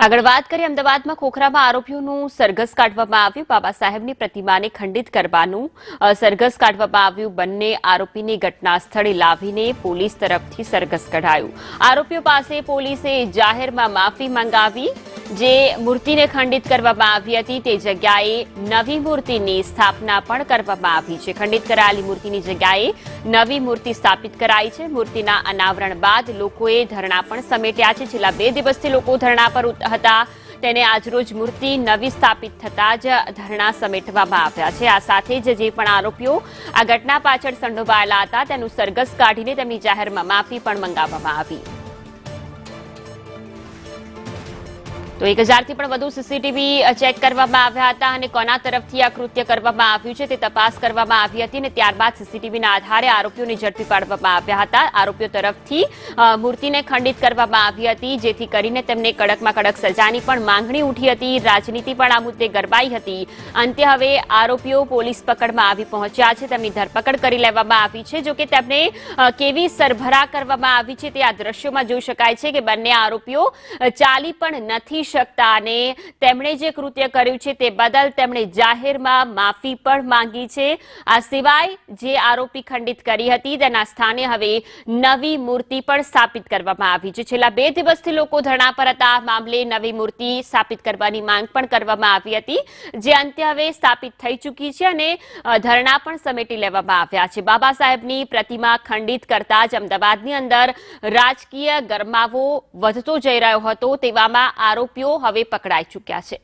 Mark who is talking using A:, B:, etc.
A: આગળ વાત કરીએ અમદાવાદમાં ખોખરામાં આરોપીઓનું સરઘસ કાઢવામાં આવ્યું। બાબા સાહેબની પ્રતિમાને ખંડિત કરવાનું સરઘસ કાઢવામાં આવ્યું। બંને આરોપીને ઘટના સ્થળે લાવીને પોલીસ તરફથી સરઘસ કઢાયું। આરોપીઓ પાસે પોલીસે જાહેરમાં માફી માંગાવી। જે મૂર્તિને ખંડિત કરવામાં આવી હતી તે જગ્યાએ નવી મૂર્તિની સ્થાપના પણ કરવામાં આવી છે। ખંડિત કરાયેલી મૂર્તિની જગ્યાએ નવી મૂર્તિ સ્થાપિત કરાઈ છે। મૂર્તિના અનાવરણ બાદ લોકોએ ધરણા પણ સમેટ્યા છે। છેલ્લા 2 દિવસથી લોકો ધરણા પર હતા તેને આજરોજ મૂર્તિ નવી સ્થાપિત થતા જ ધરણા સમેટવામાં આવ્યા છે। આ સાથે જ જે પણ આરોપીઓ આ ઘટના પાછળ સંડોવાયેલા હતા તેનું સરઘસ કાઢીને તેમની જાહેરમાં માફી પણ મંગાવવામાં આવી। તો 1000 થી પણ વધુ સીસીટીવી ચેક કરવામાં આવ્યા હતા અને કોના તરફથી આ કૃત્ય કરવામાં આવ્યું છે તે તપાસ કરવામાં આવી હતી અને ત્યારબાદ સીસીટીવીના આધારે આરોપીઓને ઝડપી પાડવામાં આવ્યા હતા। આરોપીઓ તરફથી મૂર્તિને ખંડિત કરવામાં આવી હતી જેથી કરીને તેમને કડકમાં કડક સજાની પણ માંગણી ઉઠી હતી। રાજનીતિ પણ આ મુદ્દે ગરમાઈ હતી। અંતે હવે આરોપીઓ પોલીસ પકડમાં આવી પહોંચ્યા છે। તેમની ધરપકડ કરી લેવામાં આવી છે। જોકે તેમને કેવી સરભરા કરવામાં આવી છે તે આ દ્રશ્યોમાં જોઈ શકાય છે કે બંને આરોપીઓ ચાલી પણ નથી શકતા અને તેમણે જે કૃત્ય કર્યું છે તે બદલ તેમણે જાહેરમાં માફી પણ માંગી છે। આ સિવાય જે આરોપી ખંડિત કરી હતી તેના સ્થાને હવે નવી મૂર્તિ પણ સ્થાપિત કરવામાં આવી છે। છેલ્લા 2 દિવસથી લોકો ધરણા પર હતા। આ મામલે નવી મૂર્તિ સ્થાપિત કરવાની માંગ પણ કરવામાં આવી હતી જે અંતે હવે સ્થાપિત થઈ ચૂકી છે અને ધરણા પણ સમેટી લેવામાં આવ્યા છે। બાબા સાહેબની પ્રતિમા ખંડિત કરતા જ અમદાવાદની અંદર રાજકીય ગરમાવો વધતો જઈ રહ્યો હતો તેવામાં આરોપીઓ હવે પકડાઈ ચૂક્યા છે।